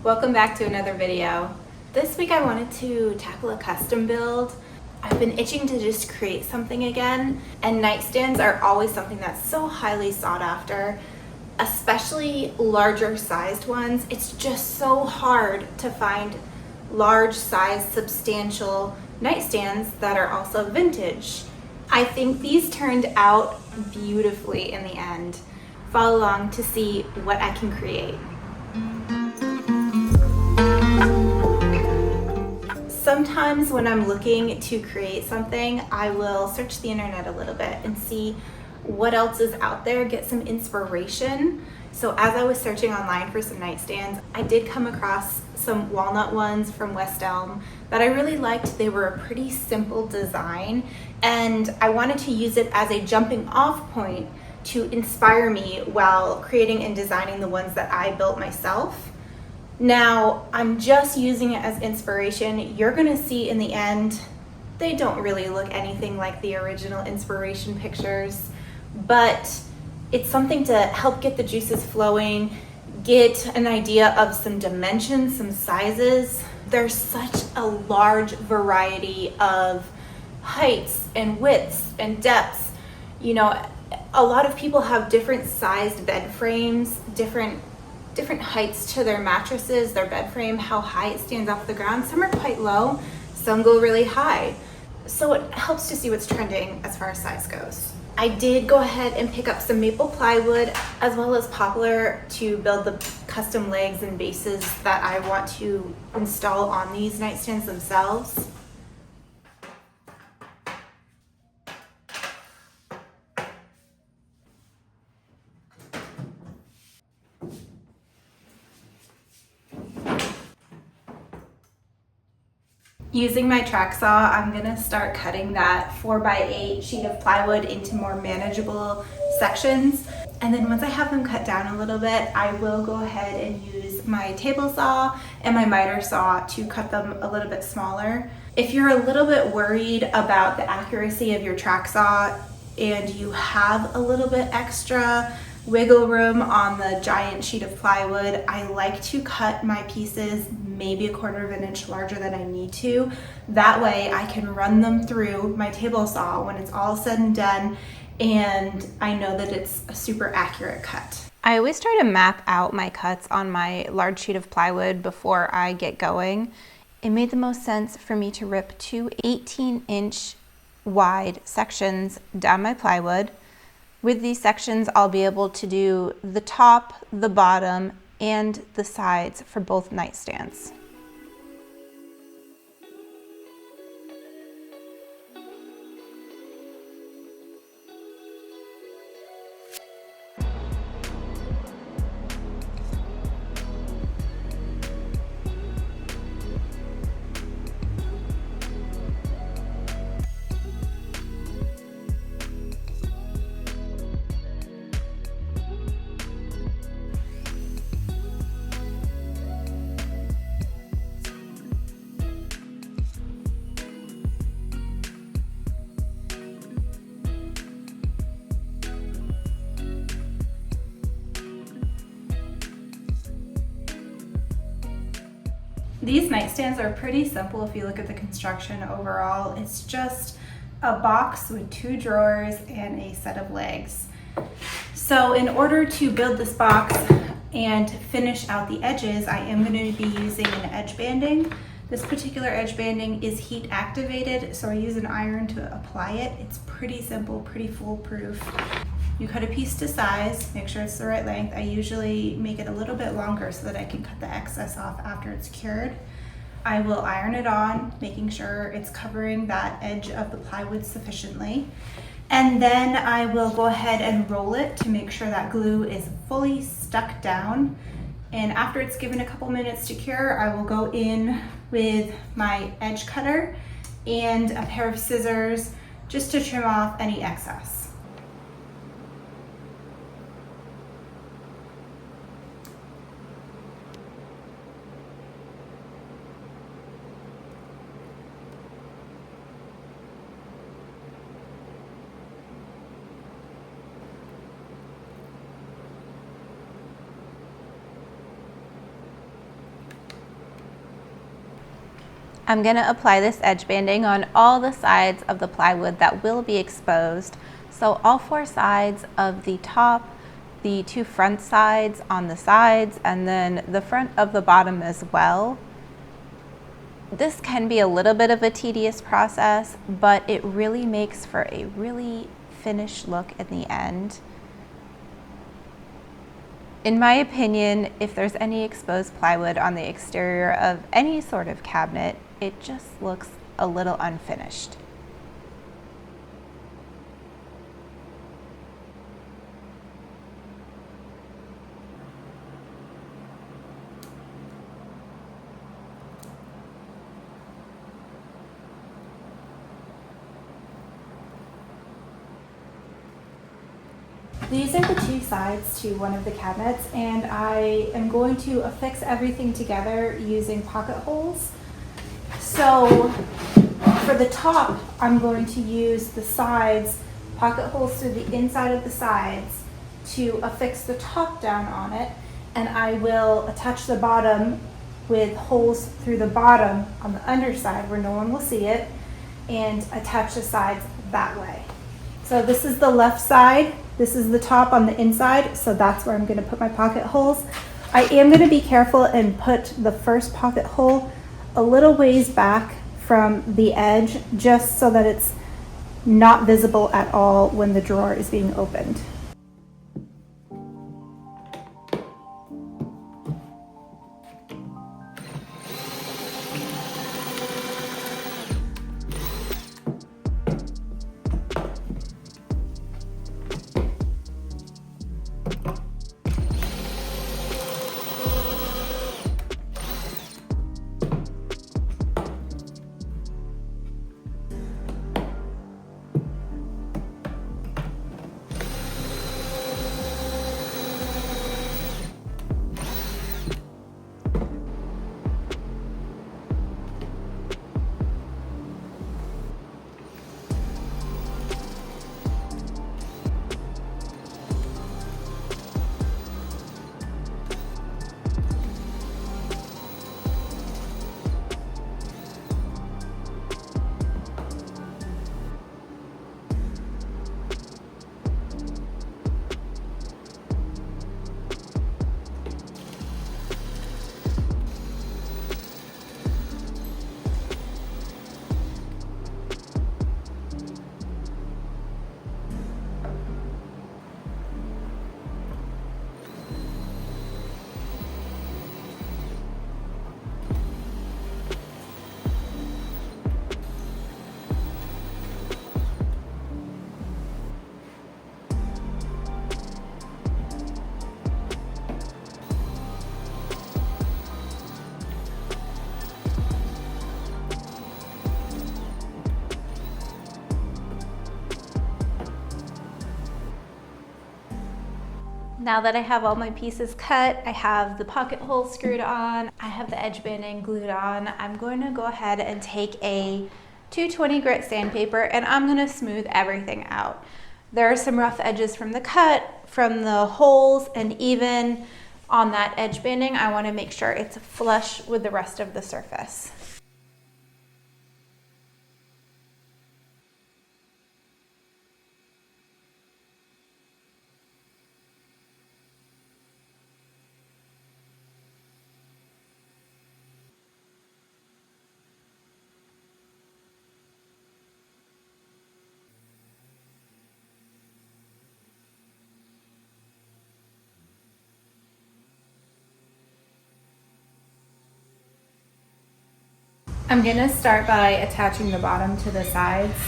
Welcome back to another video. This week I wanted to tackle a custom build. I've been itching to just create something again, and nightstands are always something that's so highly sought after, especially larger sized ones. It's just so hard to find large sized, substantial nightstands that are also vintage. I think these turned out beautifully in the end. Follow along to see what I can create. Sometimes when I'm looking to create something, I will search the internet a little bit and see what else is out there, get some inspiration. So as I was searching online for some nightstands, I did come across some walnut ones from West Elm that I really liked. They were a pretty simple design, and I wanted to use it as a jumping off point to inspire me while creating and designing the ones that I built myself. Now, I'm just using it as inspiration. You're gonna see in the end, they don't really look anything like the original inspiration pictures, but it's something to help get the juices flowing, get an idea of some dimensions, some sizes. There's such a large variety of heights and widths and depths. You know, a lot of people have different sized bed frames, different heights to their mattresses, their bed frame, how high it stands off the ground. Some are quite low, some go really high. So it helps to see what's trending as far as size goes. I did go ahead and pick up some maple plywood as well as poplar to build the custom legs and bases that I want to install on these nightstands themselves. Using my track saw, I'm gonna start cutting that 4x8 sheet of plywood into more manageable sections. And then once I have them cut down a little bit, I will go ahead and use my table saw and my miter saw to cut them a little bit smaller. If you're a little bit worried about the accuracy of your track saw and you have a little bit extra wiggle room on the giant sheet of plywood, I like to cut my pieces maybe 1/4 of an inch larger than I need to. That way I can run them through my table saw when it's all said and done, and I know that it's a super accurate cut. I always try to map out my cuts on my large sheet of plywood before I get going. It made the most sense for me to rip 2 18-inch wide sections down my plywood. With these sections, I'll be able to do the top, the bottom, and the sides for both nightstands. These nightstands are pretty simple if you look at the construction overall. It's just a box with 2 drawers and a set of legs. So in order to build this box and finish out the edges, I am going to be using an edge banding. This particular edge banding is heat activated, so I use an iron to apply it. It's pretty simple, pretty foolproof. You cut a piece to size, make sure it's the right length. I usually make it a little bit longer so that I can cut the excess off after it's cured. I will iron it on, making sure it's covering that edge of the plywood sufficiently. And then I will go ahead and roll it to make sure that glue is fully stuck down. And after it's given a couple minutes to cure, I will go in with my edge cutter and a pair of scissors just to trim off any excess. I'm going to apply this edge banding on all the sides of the plywood that will be exposed. So all 4 sides of the top, the 2 front sides on the sides, and then the front of the bottom as well. This can be a little bit of a tedious process, but it really makes for a really finished look in the end. In my opinion, if there's any exposed plywood on the exterior of any sort of cabinet, it just looks a little unfinished. These are the 2 sides to one of the cabinets, and I am going to affix everything together using pocket holes. So for the top, I'm going to use the sides, pocket holes through the inside of the sides to affix the top down on it, and I will attach the bottom with holes through the bottom on the underside where no one will see it, and attach the sides that way. So this is the left side. This is the top on the inside, so that's where I'm going to put my pocket holes. I am going to be careful and put the first pocket hole a little ways back from the edge, just so that it's not visible at all when the drawer is being opened. Now that I have all my pieces cut, I have the pocket holes screwed on, I have the edge banding glued on, I'm going to go ahead and take a 220 grit sandpaper and I'm going to smooth everything out. There are some rough edges from the cut, from the holes, and even on that edge banding, I want to make sure it's flush with the rest of the surface. I'm going to start by attaching the bottom to the sides.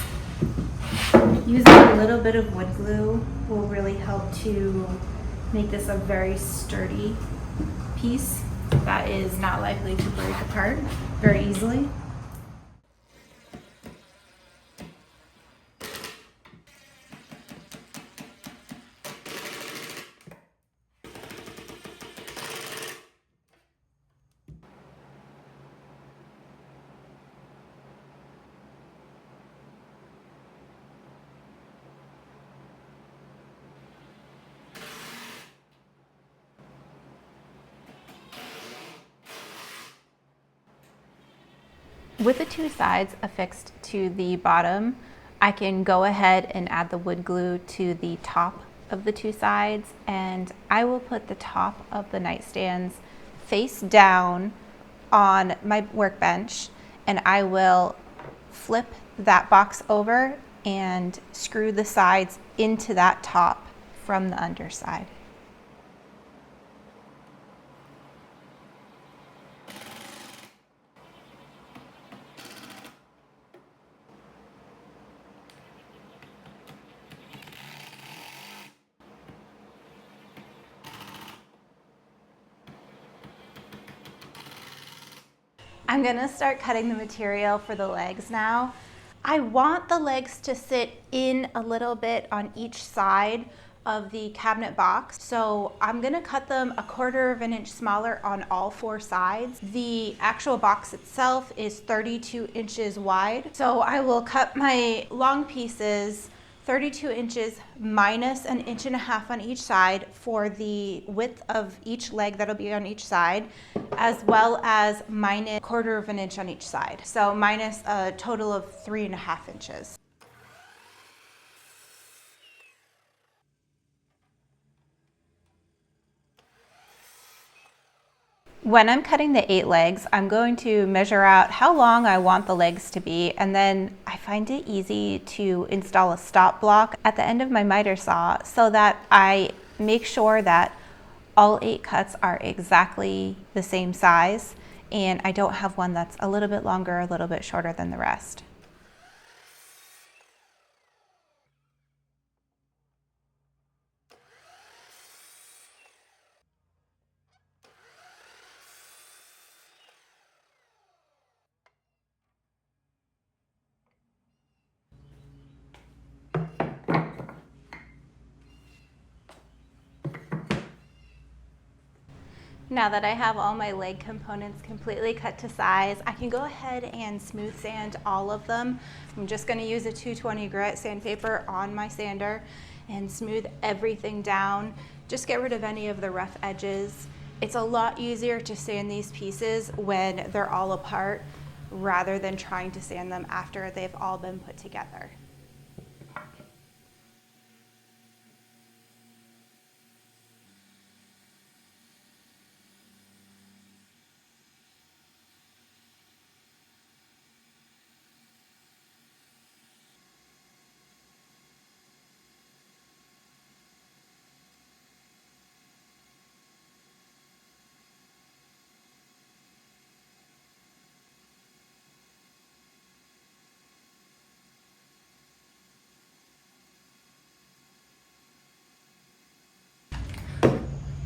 Using a little bit of wood glue will really help to make this a very sturdy piece that is not likely to break apart very easily. With the two sides affixed to the bottom, I can go ahead and add the wood glue to the top of the two sides, and I will put the top of the nightstands face down on my workbench, and I will flip that box over and screw the sides into that top from the underside. I'm gonna start cutting the material for the legs now. I want the legs to sit in a little bit on each side of the cabinet box. So I'm gonna cut them 1/4 of an inch smaller on all 4 sides. The actual box itself is 32 inches wide. So I will cut my long pieces 32 inches minus 1.5 inches on each side for the width of each leg that'll be on each side, as well as minus 1/4 of an inch on each side. So minus a total of 3.5 inches. When I'm cutting the 8 legs, I'm going to measure out how long I want the legs to be, and then I find it easy to install a stop block at the end of my miter saw so that I make sure that all 8 cuts are exactly the same size, and I don't have one that's a little bit longer, a little bit shorter than the rest. Now that I have all my leg components completely cut to size, I can go ahead and smooth sand all of them. I'm just going to use a 220 grit sandpaper on my sander and smooth everything down. Just get rid of any of the rough edges. It's a lot easier to sand these pieces when they're all apart rather than trying to sand them after they've all been put together.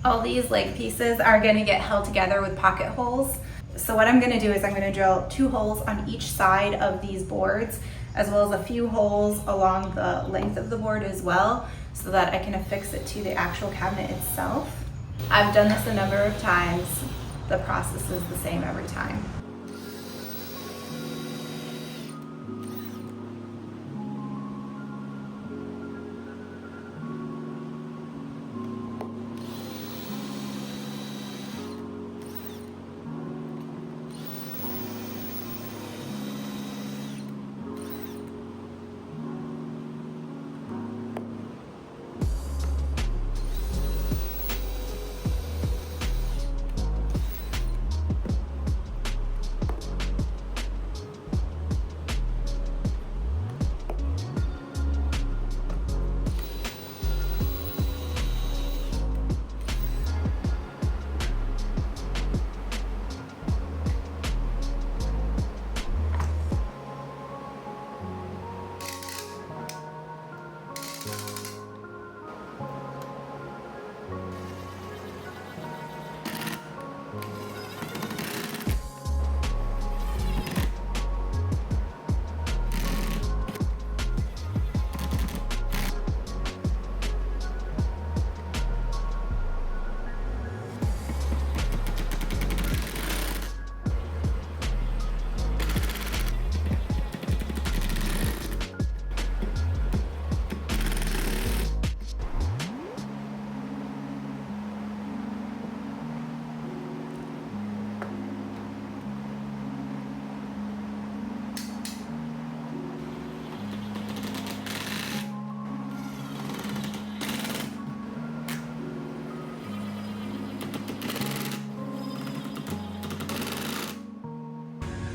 All these leg pieces are going to get held together with pocket holes. So what I'm going to do is I'm going to drill 2 holes on each side of these boards, as well as a few holes along the length of the board as well, so that I can affix it to the actual cabinet itself. I've done this a number of times. The process is the same every time.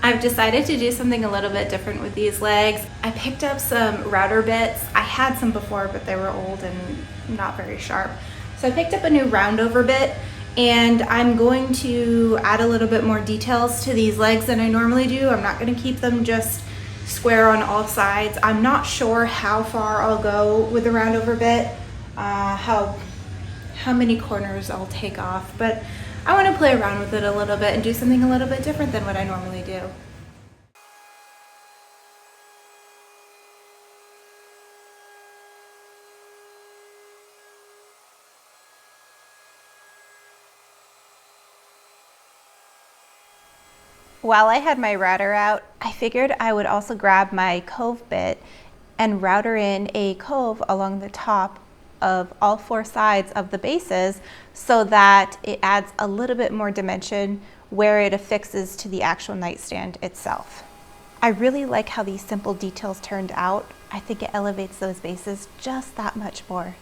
I've decided to do something a little bit different with these legs. I picked up some router bits. I had some before, but they were old and not very sharp. So I picked up a new roundover bit, and I'm going to add a little bit more details to these legs than I normally do. I'm not going to keep them just square on all sides. I'm not sure how far I'll go with the roundover bit, how many corners I'll take off, but I want to play around with it a little bit and do something a little bit different than what I normally do. While I had my router out, I figured I would also grab my cove bit and router in a cove along the top of all four sides of the bases so that it adds a little bit more dimension where it affixes to the actual nightstand itself. I really like how these simple details turned out. I think it elevates those bases just that much more.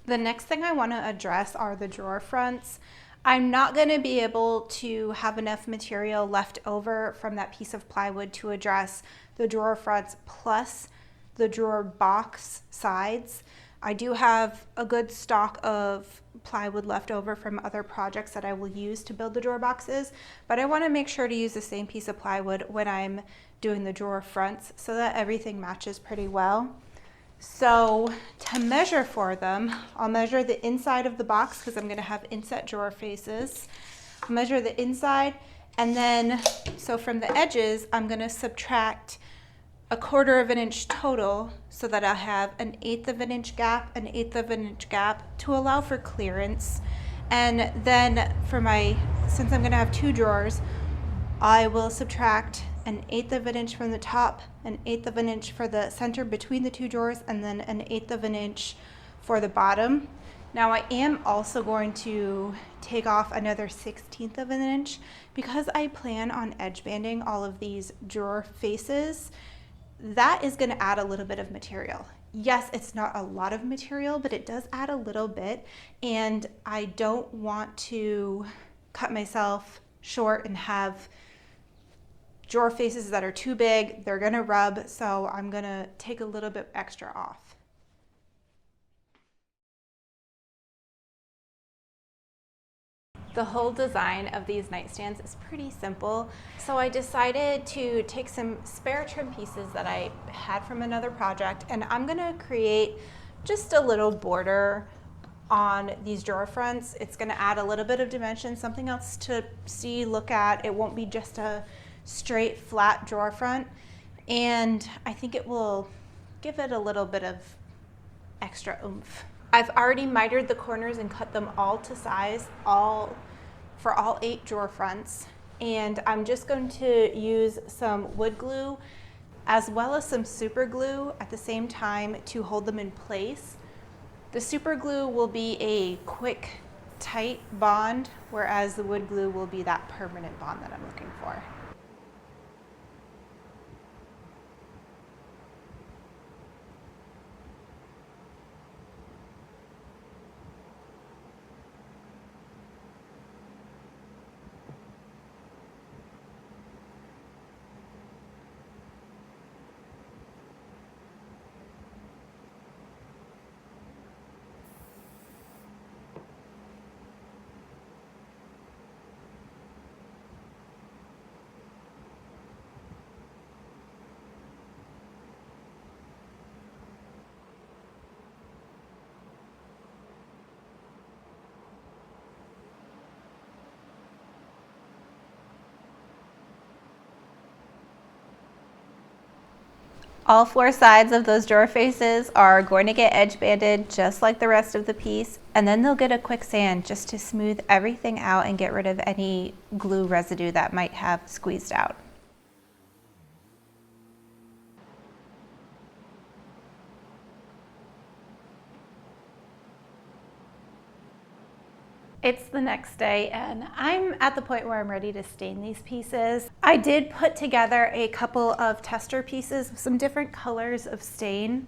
The next thing I want to address are the drawer fronts. I'm not going to be able to have enough material left over from that piece of plywood to address the drawer fronts plus the drawer box sides. I do have a good stock of plywood left over from other projects that I will use to build the drawer boxes, but I want to make sure to use the same piece of plywood when I'm doing the drawer fronts so that everything matches pretty well. So to measure for them, I'll measure the inside of the box because I'm going to have inset drawer faces. I'll measure the inside, and then so from the edges I'm going to subtract 1/4 of an inch total so that I'll have an 1/8 of an inch gap, an 1/8 of an inch gap to allow for clearance. And then for since I'm going to have 2 drawers, I will subtract an 1/8 of an inch from the top, an 1/8 of an inch for the center between the 2 drawers, and then an 1/8 of an inch for the bottom. Now I am also going to take off another 1/16 of an inch because I plan on edge banding all of these drawer faces. That is going to add a little bit of material. Yes, it's not a lot of material, but it does add a little bit, and I don't want to cut myself short and have drawer faces that are too big. They're gonna rub, so I'm gonna take a little bit extra off. The whole design of these nightstands is pretty simple, so I decided to take some spare trim pieces that I had from another project, and I'm gonna create just a little border on these drawer fronts. It's gonna add a little bit of dimension, something else to see, look at. It won't be just a straight flat drawer front, and I think it will give it a little bit of extra oomph. I've already mitered the corners and cut them all to size for all 8 drawer fronts, and I'm just going to use some wood glue as well as some super glue at the same time to hold them in place. The super glue will be a quick, tight bond, whereas the wood glue will be that permanent bond that I'm looking for. All 4 sides of those drawer faces are going to get edge banded just like the rest of the piece, and then they'll get a quick sand just to smooth everything out and get rid of any glue residue that might have squeezed out. It's the next day and I'm at the point where I'm ready to stain these pieces. I did put together a couple of tester pieces with some different colors of stain.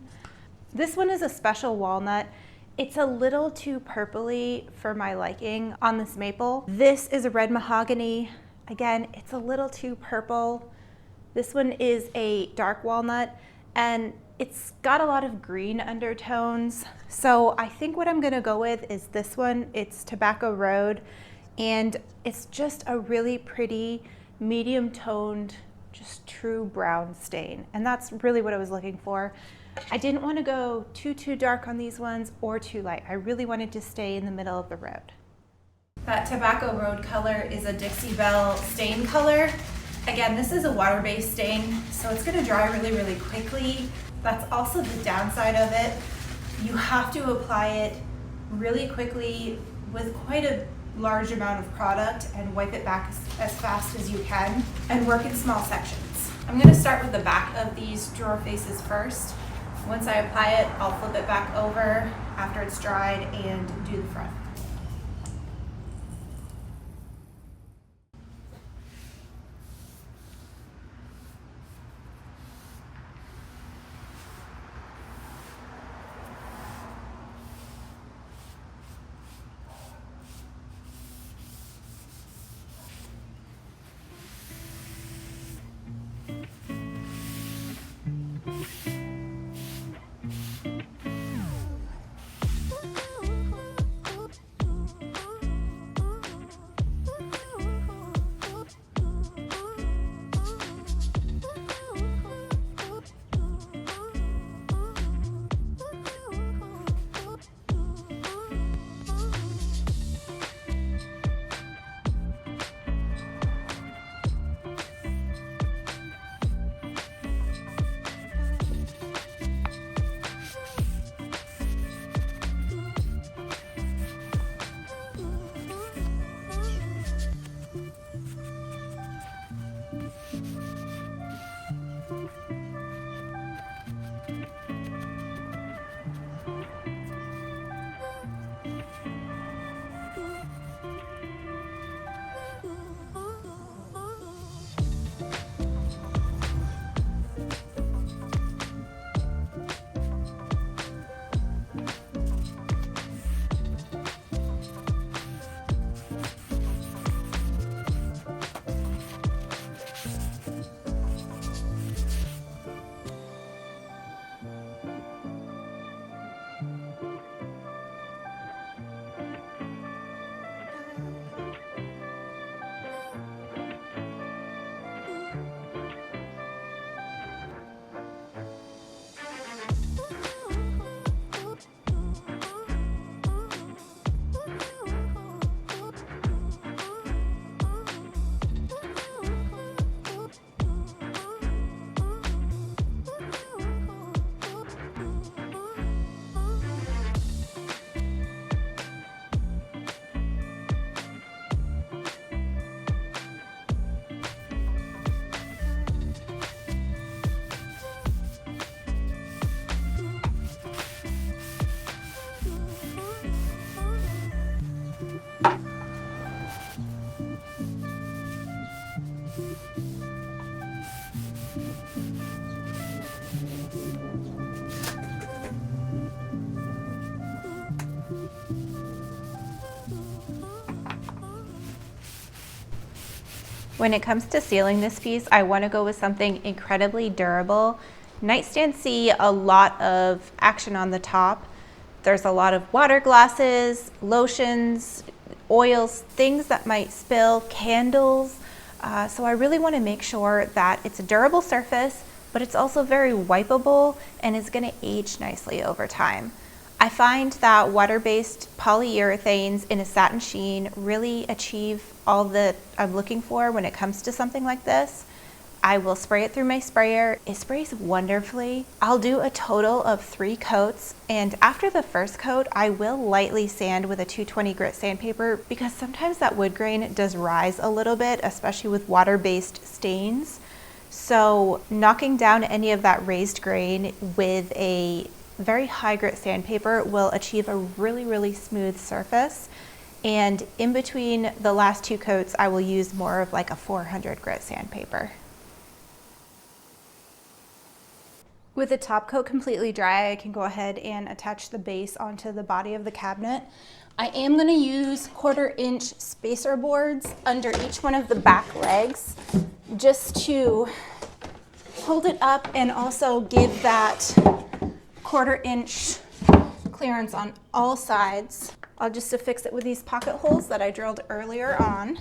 This one is a special walnut. It's a little too purpley for my liking on this maple. This is a red mahogany. Again, it's a little too purple. This one is a dark walnut, and it's got a lot of green undertones. So I think what I'm gonna go with is this one. It's Tobacco Road, and it's just a really pretty medium toned, just true brown stain. And that's really what I was looking for. I didn't want to go too dark on these ones or too light. I really wanted to stay in the middle of the road. That Tobacco Road color is a Dixie Belle stain color. Again, this is a water-based stain, so it's gonna dry really quickly. That's also the downside of it. You have to apply it really quickly with quite a large amount of product and wipe it back as fast as you can and work in small sections. I'm gonna start with the back of these drawer faces first. Once I apply it, I'll flip it back over after it's dried and do the front. When it comes to sealing this piece, I want to go with something incredibly durable. Nightstands see a lot of action on the top. There's a lot of water glasses, lotions, oils, things that might spill, candles. So I really want to make sure that it's a durable surface, but it's also very wipeable and is going to age nicely over time. I find that water-based polyurethanes in a satin sheen really achieve all that I'm looking for when it comes to something like this. I will spray it through my sprayer. It sprays wonderfully. I'll do a total of 3 coats, and after the first coat, I will lightly sand with a 220 grit sandpaper because sometimes that wood grain does rise a little bit, especially with water-based stains. So knocking down any of that raised grain with a very high grit sandpaper will achieve a really smooth surface. And in between the last 2 coats, I will use more of like a 400 grit sandpaper. With the top coat completely dry, I can go ahead and attach the base onto the body of the cabinet. I am going to use 1/4 inch spacer boards under each one of the back legs just to hold it up and also give that 1/4 inch clearance on all sides. I'll just affix it with these pocket holes that I drilled earlier on.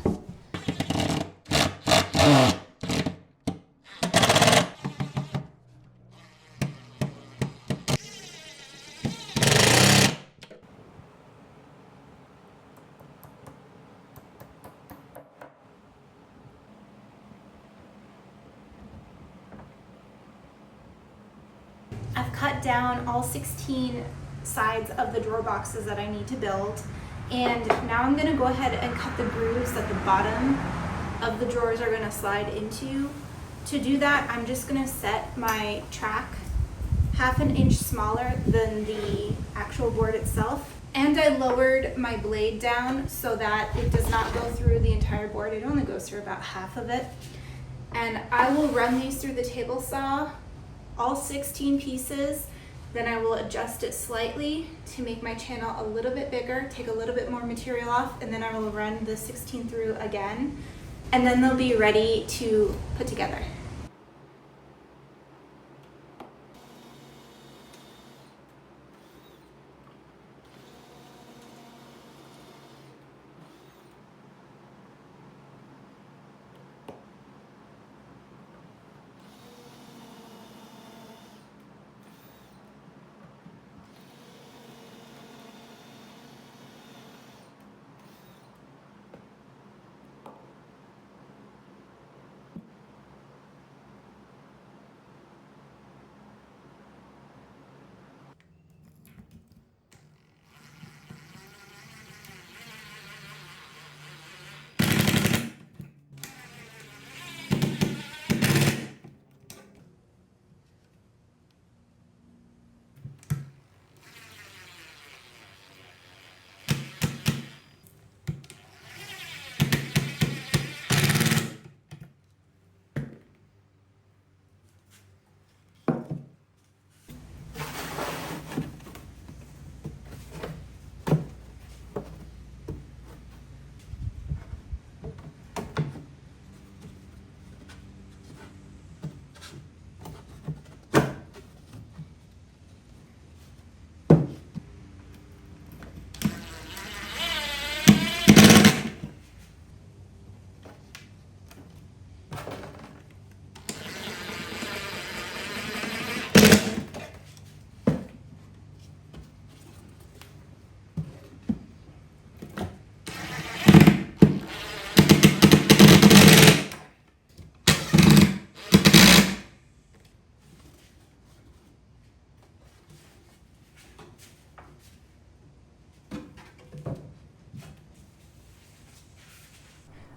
I've cut down all 16 sides of the drawer boxes that I need to build, and now I'm going to go ahead and cut the grooves that the bottom of the drawers are going to slide into. To do that, I'm just going to set my track 1/2 inch smaller than the actual board itself, and I lowered my blade down so that it does not go through the entire board. It only goes through about half of it, and I will run these through the table saw, all 16 pieces. Then I will adjust it slightly to make my channel a little bit bigger, take a little bit more material off, and then I will run the 16 through again, and then they'll be ready to put together.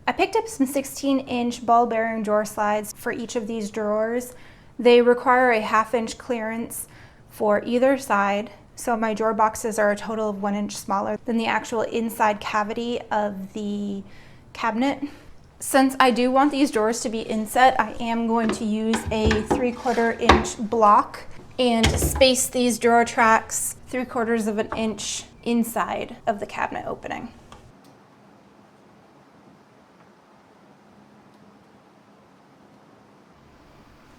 I picked up some 16-inch ball bearing drawer slides for each of these drawers. They require a 1/2 inch clearance for either side, so my drawer boxes are a total of 1 inch smaller than the actual inside cavity of the cabinet. Since I do want these drawers to be inset, I am going to use a 3/4 inch block and space these drawer tracks 3/4 of an inch inside of the cabinet opening.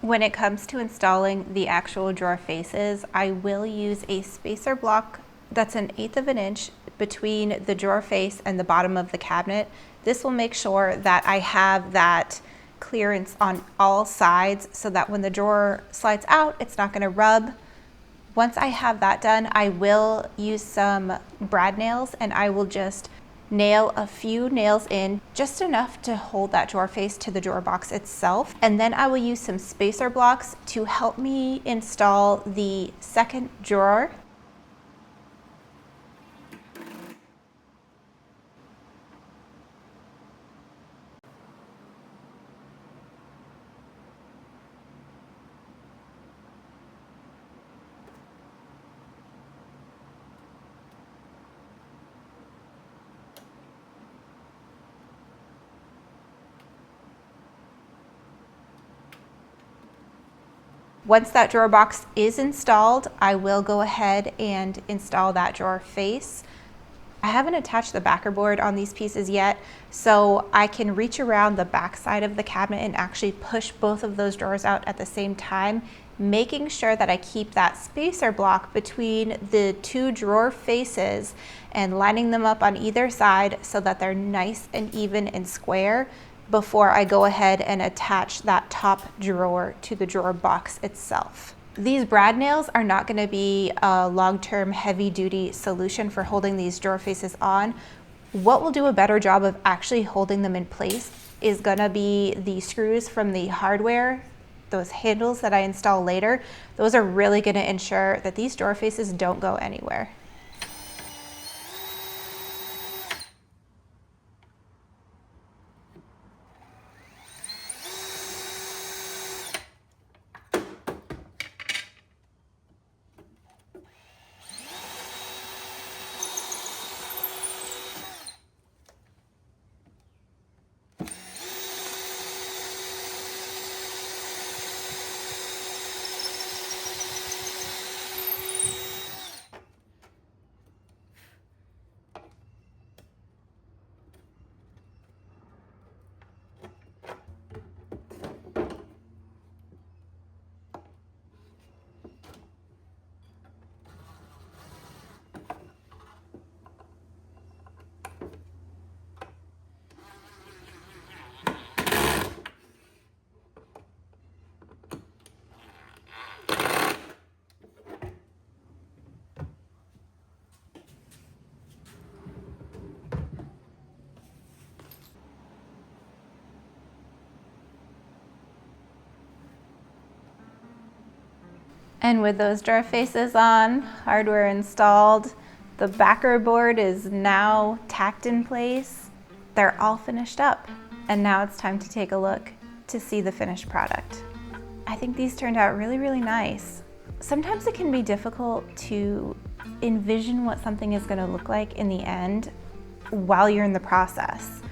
When it comes to installing the actual drawer faces, I will use a spacer block that's 1/8 of an inch between the drawer face and the bottom of the cabinet. This will make sure that I have that clearance on all sides so that when the drawer slides out, it's not going to rub. Once I have that done, I will use some brad nails and I will just nail a few nails in, just enough to hold that drawer face to the drawer box itself. And then I will use some spacer blocks to help me install the second drawer. Once that drawer box is installed, I will go ahead and install that drawer face. I haven't attached the backer board on these pieces yet, so I can reach around the back side of the cabinet and actually push both of those drawers out at the same time, making sure that I keep that spacer block between the two drawer faces and lining them up on either side so that they're nice and even and square before I go ahead and attach that top drawer to the drawer box itself. These brad nails are not going to be a long-term heavy-duty solution for holding these drawer faces on. What will do a better job of actually holding them in place is going to be the screws from the hardware, those handles that I install later. Those are really going to ensure that these drawer faces don't go anywhere. And with those drawer faces on, hardware installed, the backer board is now tacked in place. They're all finished up. And now it's time to take a look to see the finished product. I think these turned out really, really nice. Sometimes it can be difficult to envision what something is going to look like in the end while you're in the process.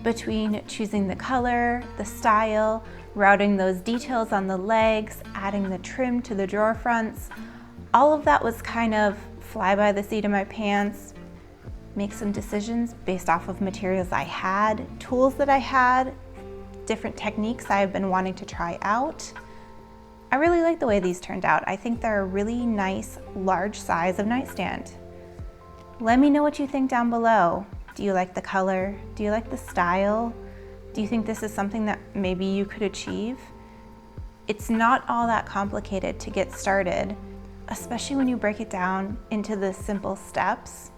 Between choosing the color, the style, routing those details on the legs, adding the trim to the drawer fronts, all of that was kind of fly by the seat of my pants, make some decisions based off of materials I had, tools that I had, different techniques I've been wanting to try out. I really like the way these turned out. I think they're a really nice, large size of nightstand. Let me know what you think down below. Do you like the color? Do you like the style? Do you think this is something that maybe you could achieve? It's not all that complicated to get started, especially when you break it down into the simple steps.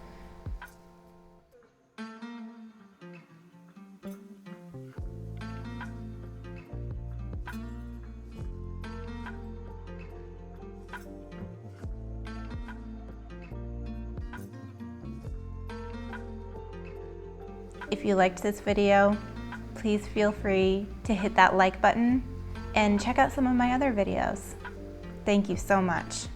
If you liked this video, please feel free to hit that like button and check out some of my other videos. Thank you so much.